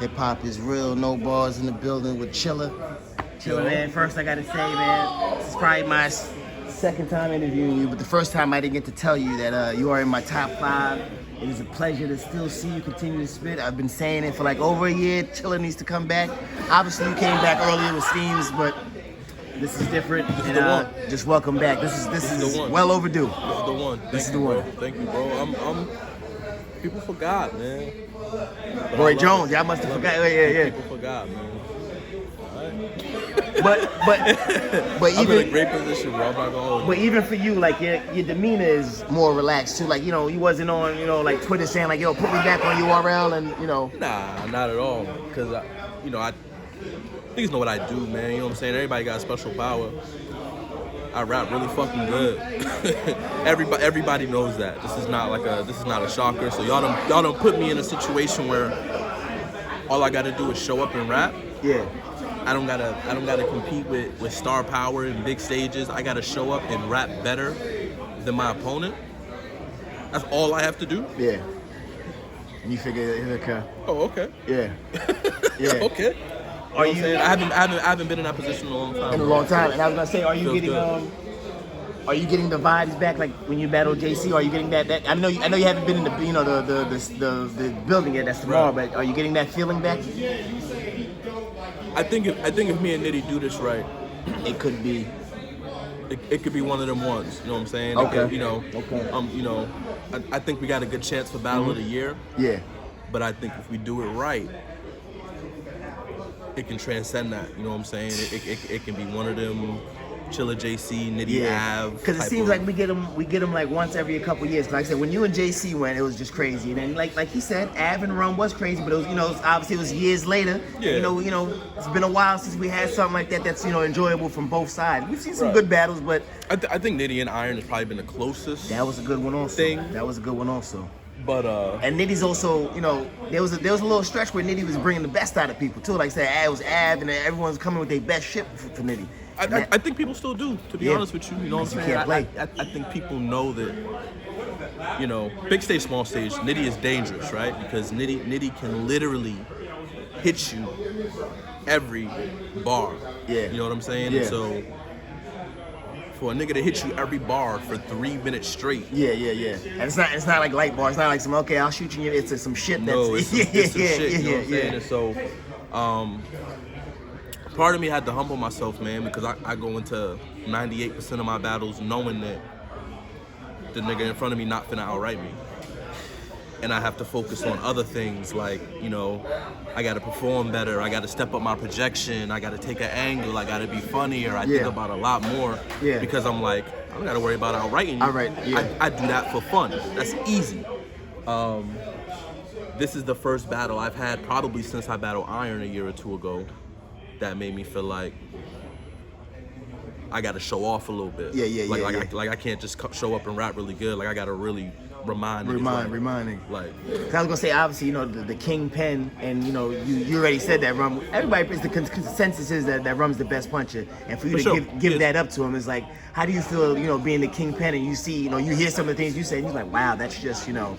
Hip hop is real. No bars in the building with Chilla. Chilla, man. First, I gotta say, man, this is probably my second time interviewing you, but the first time I didn't get to tell you that you are in my top 5. It is a pleasure to still see you continue to spit. I've been saying it for like over a year. Chilla needs to come back. Obviously, you came back earlier with Steams, but this is different. This is the one. Just welcome back. This is the one. well overdue. This is the one. This is the one. Thank you, bro. People forgot, man. Roy Jones, y'all must have forgot. Yeah. People forgot, man. But I'm even in a great position, bro. I'm not gonna. But even for you, like your demeanor is more relaxed too. Like you wasn't on like Twitter saying like yo put me back on URL and Nah, not at all. Cause I niggas know what I do, man. You know what I'm saying? Everybody got special power. I rap really fucking good. Everybody knows that. This is not a shocker. So y'all don't put me in a situation where all I gotta do is show up and rap. Yeah. I don't gotta compete with star power and big stages. I gotta show up and rap better than my opponent. That's all I have to do. Yeah. And you figure okay. Oh, okay. Yeah. Yeah. Okay. Are you know what I'm saying? I haven't been in that position in a long time. In a long time. And I was gonna say, are you Feels getting good. Are you getting the vibes back like when you battle JC? Are you getting that? I know you haven't been in the building yet. That's tomorrow. Right. But are you getting that feeling back? I think if me and Nitty do this right, It could be. it could be one of them ones. You know what I'm saying? Okay. Okay. I think we got a good chance for Battle of the Year. Yeah. But I think if we do it right, it can transcend that. You know what I'm saying? It can be one of them Chilla JC, Nitty Av. Because it seems like we get them like once every couple years. Like I said, when you and JC went, it was just crazy. And then like he said, Av and Rum was crazy, but it was obviously it was years later. Yeah. It's been a while since we had something like that that's enjoyable from both sides. We've seen some good battles, but I think Nitty and Iron has probably been the closest. that was a good one also. That was a good one also. But And Nitty's also, there was a little stretch where Nitty was bringing the best out of people too. Like I said, it was Av, and everyone's coming with their best shit for Nitty. I think people still do, to be honest with you. You know what I'm saying? I think people know that, big stage, small stage, Nitty is dangerous, right? Because Nitty can literally hit you every bar. Yeah. You know what I'm saying? Yeah. And so for a nigga to hit you every bar for 3 minutes straight. Yeah. And it's not like light bar. It's not like some I'll shoot you. It's some shit that's No, it's some shit. You know what I'm saying? And so, part of me had to humble myself, man, because I go into 98% of my battles knowing that the nigga in front of me not finna outright me. And I have to focus on other things like, I gotta perform better, I gotta step up my projection, I gotta take an angle, I gotta be funnier, I think about a lot more. Yeah. Because I'm like, I don't gotta worry about outrighting you. Outright, yeah. I do that for fun. That's easy. This is the first battle I've had probably since I battled Iron a year or two ago that made me feel like I gotta show off a little bit. Like I can't just show up and rap really good. Like I gotta really reminding. Like I was gonna say, obviously, the Kingpin, and you already said that Rum. Everybody, the consensus is that Rum's the best puncher, and for you to give that up to him is like, how do you feel, being the Kingpin, and you see, you hear some of the things you say, and you're like, wow, that's just, Yo,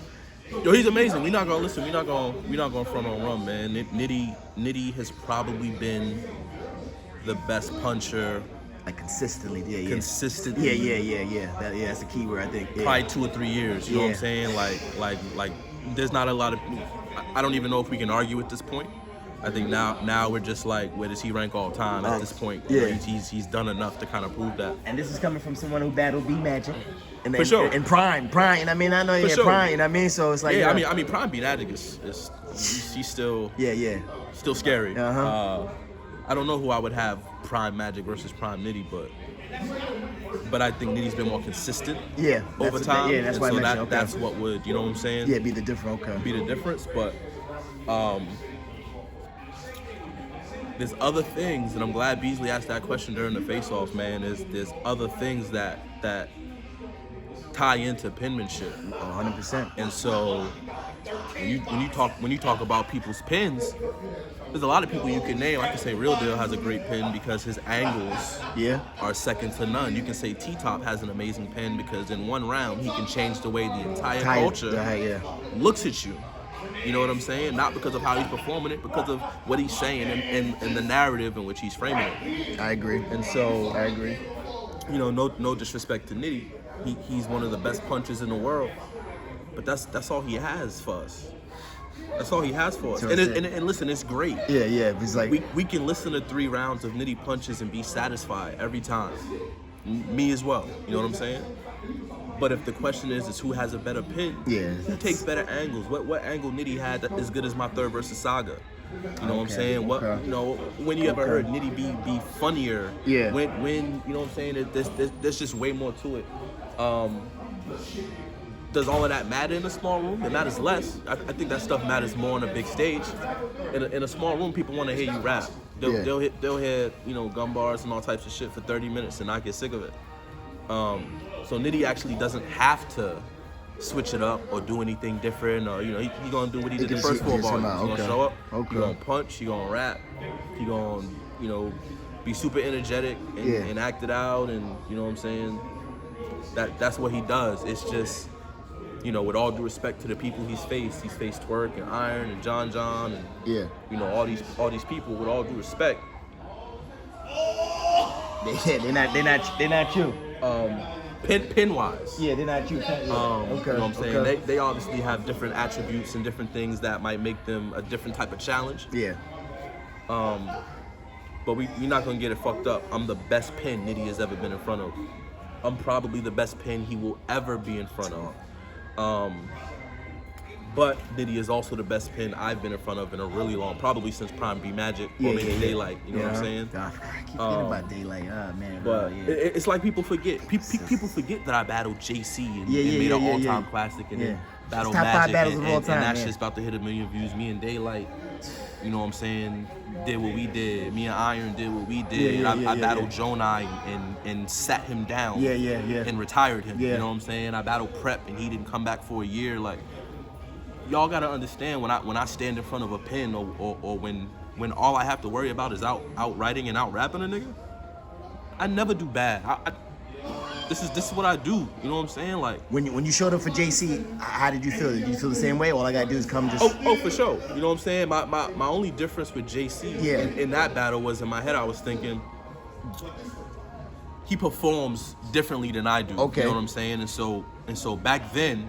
he's amazing. We're not gonna listen. We're not gonna front on Rum, man. Nitty has probably been the best puncher. Like consistently, yeah. Consistently. Yeah. That's the key word, I think. Yeah. Probably 2 or 3 years. You know what I'm saying? Like, there's not a lot of. I don't even know if we can argue at this point. I think now we're just like, where does he rank all time at this point? Yeah. He's done enough to kind of prove that. And this is coming from someone who battled B Magic. For sure. And Prime. I mean, I know you had Prime. So it's like. Yeah, I mean, Prime B Magic is he's still. Yeah. Still scary. Uh-huh. I don't know who I would have Prime Magic versus Prime Nitty, but I think Nitty's been more consistent. Yeah. Over time. Yeah, that's why I mentioned. That's what would, you know what I'm saying? Yeah, be the difference. Okay. Be the difference, but there's other things, and I'm glad Beasley asked that question during the face-off, man. There's other things that tie into penmanship. 100%. And so when you talk about people's pens, there's a lot of people you can name. I can say Real Deal has a great pen because his angles are second to none. You can say T-Top has an amazing pen because in one round he can change the way the entire culture looks at you. You know what I'm saying? Not because of how he's performing it, because of what he's saying and the narrative in which he's framing it. I agree. And so I agree. You know, no disrespect to Nitty. He's one of the best punchers in the world. But that's all he has for us. That's all he has for us. So and listen, it's great. Yeah. It's like We can listen to 3 rounds of Nitty punches and be satisfied every time. Me as well. You know what I'm saying? But if the question is who has a better pin, who takes better angles? What angle Nitty had that as good as my third versus Saga? You know what I'm saying? What you know? When you ever heard Nitty be funnier? Yeah. When you know what I'm saying? There's just way more to it. Does all of that matter in a small room? It matters less. I think that stuff matters more on a big stage. In a small room, people want to hear you rap. They'll hit you know, gun bars and all types of shit for 30 minutes and not get sick of it. So Nitty actually doesn't have to switch it up or do anything different, or you know, he gonna do what he did the first 4 bars. He's gonna show up. He gonna punch. He gonna rap. He gonna, you know, be super energetic and act it out, and you know what I'm saying. That's what he does. It's just, you know, with all due respect to the people he's faced Twerk and Iron and John and you know, all these people. With all due respect, they're not you. Pin wise. Yeah, they're not you. You know what I'm saying? They obviously have different attributes and different things that might make them a different type of challenge. Yeah. But we're not gonna get it fucked up. I'm the best pin Nitty has ever been in front of. I'm probably the best pin he will ever be in front of. But Nitty is also the best pin I've been in front of in a really long, probably since Prime B Magic or maybe Daylight. You know what I'm saying? God, I keep thinking about Daylight. Oh man. But it's like people forget. People forget that I battled JC and made an all-time classic, and then battled Top 5 Magic, battles of all time, and that shit's about to hit 1 million views. Me and Daylight, you know what I'm saying, did what we did. Me and Iron did what we did. I battled Jonai and sat him down. And retired him. You know what I'm saying? I battled Prep and he didn't come back for a year. Like, y'all gotta understand, when I stand in front of a pen or when all I have to worry about is out writing and out rapping a nigga, I never do bad. This is what I do. You know what I'm saying? Like, when you showed up for JC, how did you feel? Did you feel the same way? All I gotta do is come just. Oh, for sure. You know what I'm saying? My only difference with JC in that battle was, in my head I was thinking, he performs differently than I do. Okay. You know what I'm saying? And so back then,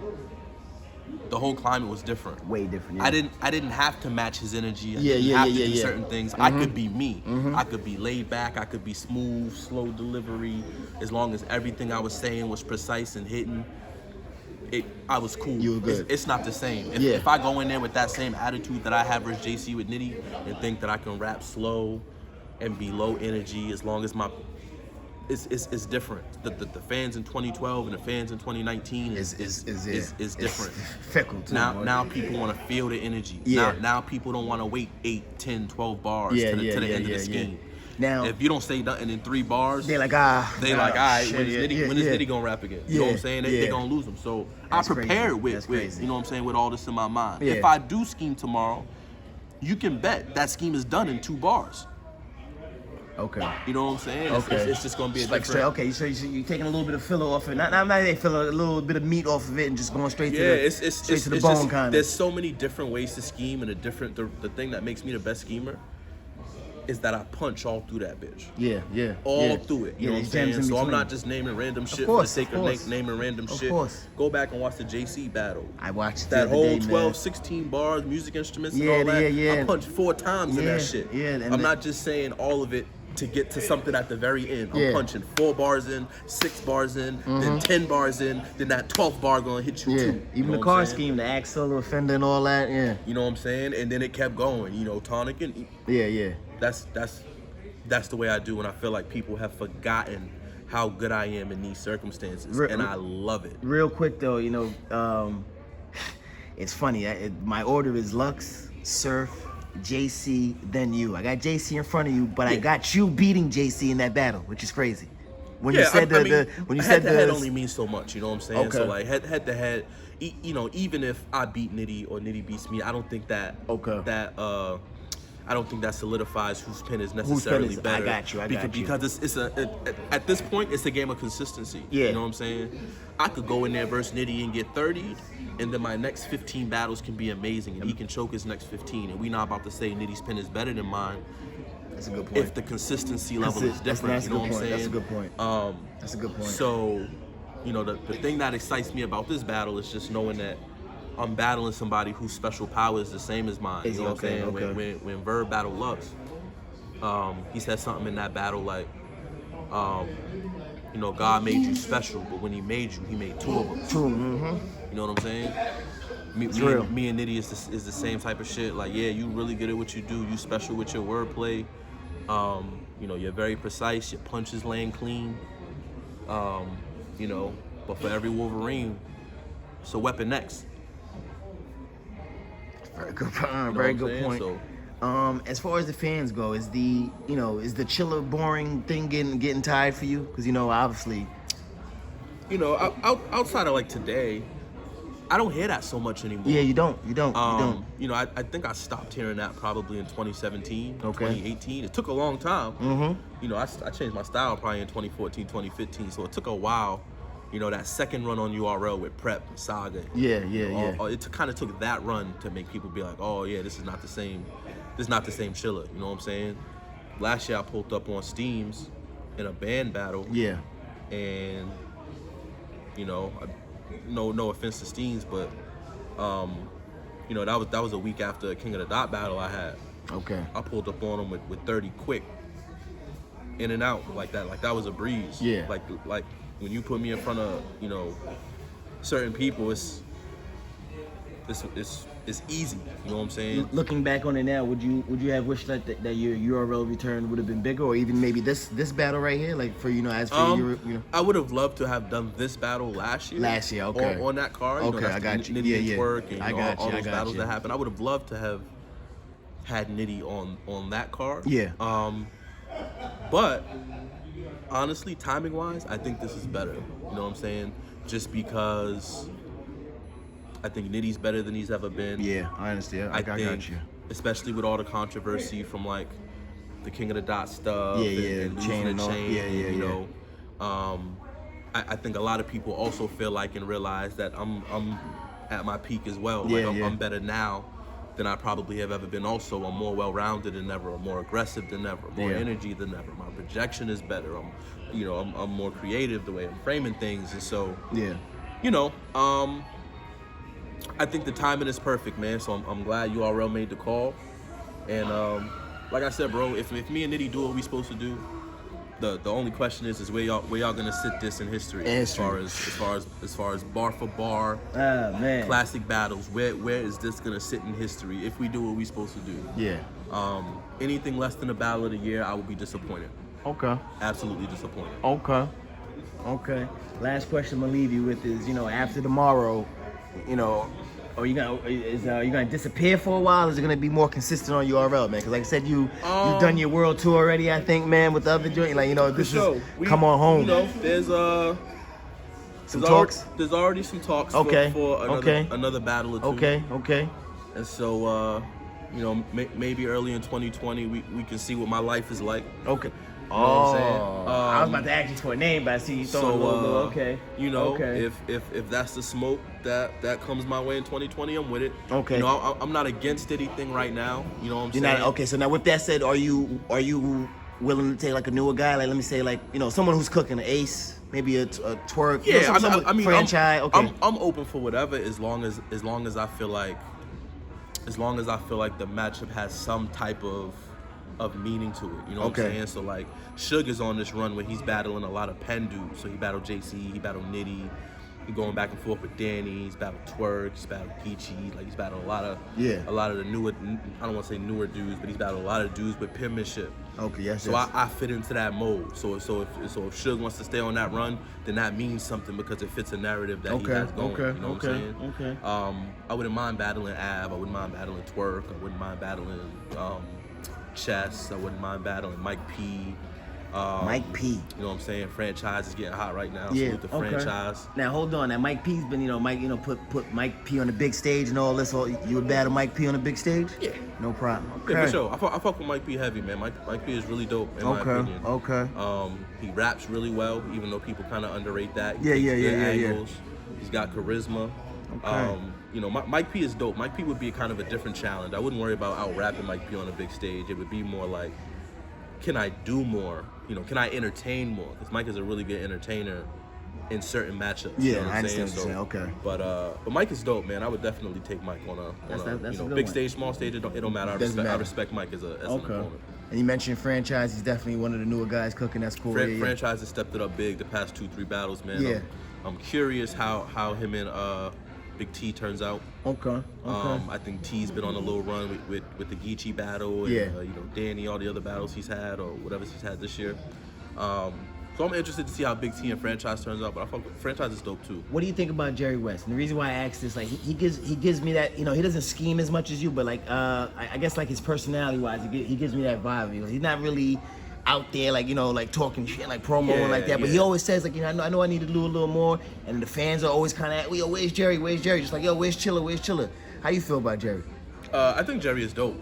the whole climate was different. Way different. Yeah. I didn't have to match his energy. I didn't have to do certain things. I could be me. I could be laid back. I could be smooth, slow delivery. As long as everything I was saying was precise and hitting, I was cool. You were good. It's not the same. If I go in there with that same attitude that I have versus JC with Nitty and think that I can rap slow and be low energy, as long as my it's different. The fans in 2012 and the fans in 2019 is different. It's fickle too. Now people want to feel the energy. Now people don't want to wait 8, 10, 12 bars to the end of the scheme. Now, if you don't say nothing in 3 bars, they're like, all right, when is Nitty gonna rap again? You know what I'm saying? They're gonna lose him. So That's I prepared crazy. with you know what I'm saying, with all this in my mind. Yeah. If I do scheme tomorrow, you can bet that scheme is done in 2 bars. Okay. You know what I'm saying? Okay. It's just gonna be like straight. Okay, so you're taking a little bit of filler off it. Not filler, a little bit of meat off of it, and just going straight to the bone, just, kind of. There's so many different ways to scheme, and the thing that makes me the best schemer is that I punch all through that bitch. All through it. You know what I'm saying? So I'm not just naming random shit for the sake of naming random shit. Of course. Go back and watch the JC battle. I watched that whole 12, 16 bars, music instruments, and all that. I punched 4 times in that shit. I'm not just saying all of it to get to something at the very end. I'm punching 4 bars in, 6 bars in, then 10 bars in, then that 12th bar gonna hit you too. Even the car scheme, the axle, the fender, and all that. You know what I'm saying? And then it kept going. You know, tonic and That's the way I do, and I feel like people have forgotten how good I am in these circumstances, and I love it. Real quick though, you know, it's funny. My order is Lux, Surf, JC, then you. I got JC in front of you, but I got you beating JC in that battle, which is crazy. When you said head to head only means so much, you know what I'm saying? So like head to head, you know, even if I beat Nitty or Nitty beats me, I don't think that I don't think that solidifies whose pen is necessarily better. I got you. Because at this point, it's a game of consistency. Yeah. You know what I'm saying? I could go in there versus Nitty and get 30, and then my next 15 battles can be amazing, and he can choke his next 15. And we not about to say Nitty's pen is better than mine. That's a good point. If the consistency level is different, that's you know what I'm saying? That's a good point. That's a good point. So, you know, the thing that excites me about this battle is just knowing that I'm battling somebody whose special power is the same as mine. You know what I'm saying? Okay. When Verb battled Lux, he said something in that battle like, you know, God made you special, but when he made you, he made two of us. True. Mm-hmm. You know what I'm saying? Me and Nitty is the same type of shit. Like, yeah, you really good at what you do. You special with your wordplay. You know, you're very precise. Your punches land clean. You know, but for every Wolverine, it's a weapon next. Very good point. Very good point. So, as far as the fans go, is the Chilla boring thing getting tired for you? Because, you know, obviously, you know, outside of like today, I don't hear that so much anymore. Yeah, you don't. You know, I think I stopped hearing that probably in 2017, okay. 2018. It took a long time. Mm-hmm. You know, I changed my style probably in 2014, 2015. So it took a while. You know, that second run on URL with Prep, Saga. Yeah. It kind of took that run to make people be like, oh yeah, this is not the same. This is not the same Chilla. You know what I'm saying? Last year I pulled up on Steams in a band battle. Yeah. And you know, no offense to Steams, but you know, that was a week after King of the Dot battle I had. Okay. I pulled up on him with 30 quick, in and out like that. Like that was a breeze. Yeah. Like when you put me in front of, you know, certain people, it's easy. You know what I'm saying? Looking back on it now, would you have wished that your URL return would have been bigger, or even maybe this battle right here, like for as for you know? I would have loved to have done this battle last year. Okay. On that card. Okay, you know, I got you. Nitty and Twerk and all those got battles you. that happened. I would have loved to have had Nitty on that card. Yeah. But honestly, timing wise, I think this is better. You know what I'm saying? Just because I think Nitty's better than he's ever been. Yeah, I understand. I got you. Especially with all the controversy from like the King of the Dot stuff. And losing the chain. You know, I think a lot of people also feel like and realize that I'm at my peak as well. I'm better now than I probably have ever been. Also, I'm more well-rounded than ever. I'm more aggressive than ever. More energy than ever. My projection is better. I'm more creative the way I'm framing things, and so you know, I think the timing is perfect, man. So I'm glad URL made the call, and like I said, bro, if me and Nitty do what we supposed to do, the only question is where y'all gonna sit this in history. As far as bar for bar, classic battles. Where is this gonna sit in history if we do what we supposed to do? Yeah. Anything less than a battle of the year, I would be disappointed. Okay. Absolutely disappointed. Okay. Last question I'm gonna leave you with is, you know, after tomorrow, you know, you gonna disappear for a while? Or is it gonna be more consistent on URL, man? Because like I said, you've done your world tour already, I think, man, with the other joint. Like, you know, come on home. You know, there's some talks. There's already some talks for another battle or two. Okay. And so, you know, maybe early in 2020 we can see what my life is like. Okay. You know what I'm saying? I was about to ask you for a name, but I see you throwing a little. Okay. You know, if that's the smoke that comes my way in 2020, I'm with it. Okay. You know, I'm not against anything right now. You know what I'm saying? Not okay. So now, with that said, are you willing to take like a newer guy? Like, let me say, like, you know, someone who's cooking an Ace, maybe a Twerk. Yeah, you know, I mean, franchise. I'm open for whatever as long as I feel like the matchup has some type of meaning to it, you know what I'm saying? So like, Suge is on this run where he's battling a lot of pen dudes. So he battled JC, he battled Nitty, he going back and forth with Danny, he's battled Twerk, he's battled Peachy, like he's battled a lot of the newer, I don't want to say newer dudes, but he's battled a lot of dudes with penmanship. Okay, yes. So I fit into that mode. So if Suge wants to stay on that run, then that means something because it fits a narrative that he has going. You know what I'm saying? Okay. I wouldn't mind battling Av. I wouldn't mind battling Twerk. I wouldn't mind battling Chess. I wouldn't mind battling Mike P. Mike P. You know what I'm saying? Franchise is getting hot right now. Yeah, Salute the franchise. Now hold on. Now Mike P's been, Mike, put Mike P on the big stage and all this. You would battle Mike P on the big stage? Yeah. No problem. Okay. Yeah, for sure. I fuck with Mike P heavy, man. Mike P is really dope in my opinion. Okay. He raps really well, even though people kind of underrate that. He Yeah. angles. He's got charisma. Okay. Mike P is dope. Mike P would be kind of a different challenge. I wouldn't worry about out rapping Mike P on a big stage. It would be more like, can I do more? Can I entertain more? Because Mike is a really good entertainer in certain matchups. Yeah, you know what I I'm understand saying? what you're saying. Okay. But Mike is dope, man. I would definitely take Mike on a big stage, small stage. It don't matter. I respect Mike as an opponent. And you mentioned Franchise. He's definitely one of the newer guys cooking. That's cool. Franchise has stepped it up big the past 2-3 battles, man. Yeah. I'm curious how him and Big T turns out. Okay. I think T's been on a little run with the Geechee battle and Danny, all the other battles he's had or whatever he's had this year. So I'm interested to see how Big T and Franchise turns out, but I fuck with Franchise is dope too. What do you think about Jerry West? And the reason why I asked this, like he gives me that, he doesn't scheme as much as you, but like I guess like his personality wise, he gives me that vibe. He's not really out there like talking shit, like promoing like that. But he always says like, I know I need to do a little more. And the fans are always kind of, yo, where's Jerry? Where's Jerry? Just like, yo, where's Chilla? How you feel about Jerry? I think Jerry is dope.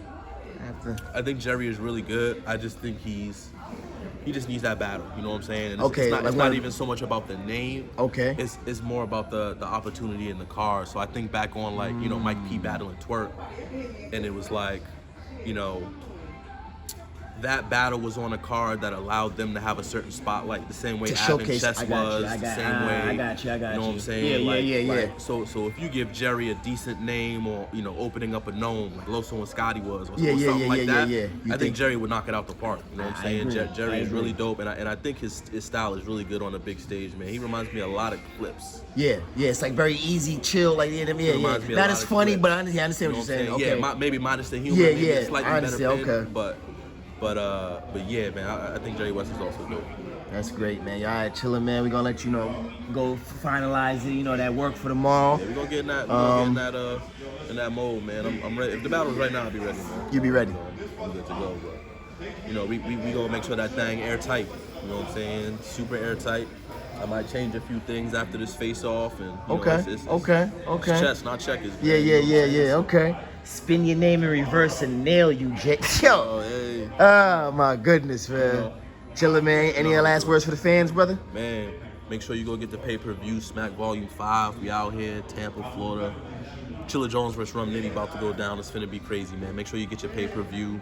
I think Jerry is really good. I just think he just needs that battle. You know what I'm saying? And it's not even so much about the name. Okay. It's more about the opportunity in the card. So I think back on like, Mike P battling Twerk, and it was like, that battle was on a card that allowed them to have a certain spotlight, the same way Avon Chess was, the same way. I got you. You know what I'm saying? Yeah. So if you give Jerry a decent name or, opening up a gnome like Loso and Scotty was or Yeah, something like that, I think Jerry would knock it out the park. You know what I'm saying? Jerry is really dope, and I think his style is really good on a big stage, man. He reminds me a lot of Clips. Yeah, it's like very easy, chill, like Not as funny, but I understand what you're saying. Okay. Yeah, maybe minus the humor, maybe a slightly better okay. But yeah, man, I think Jerry West is also dope. That's great, man. All right, chilling, man. We're gonna let you go finalize it. That work for tomorrow. Yeah, we're gonna get in that mode, man. I'm ready. If the battle's right now, I'll be ready, man. You be ready. I'm good to go, but we gonna make sure that thing airtight. You know what I'm saying? Super airtight. I might change a few things after this face off and okay. It's chess, not checkers. Yeah. Okay. Spin your name in reverse and nail you, Jake. Yo. Oh, hey. Oh my goodness, man. Chilla, man. Any last words for the fans, brother? Man, make sure you go get the pay-per-view, Smack Volume 5. We out here, Tampa, Florida. Chilla Jones vs. Rum Nitty about to go down. It's finna be crazy, man. Make sure you get your pay-per-view.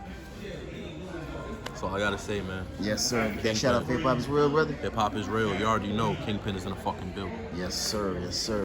That's all I gotta say, man. Yes, sir. Shout out Hip Hop is Real, brother. Hip Hop is real. You already know Kingpin is in a fucking building. Yes, sir.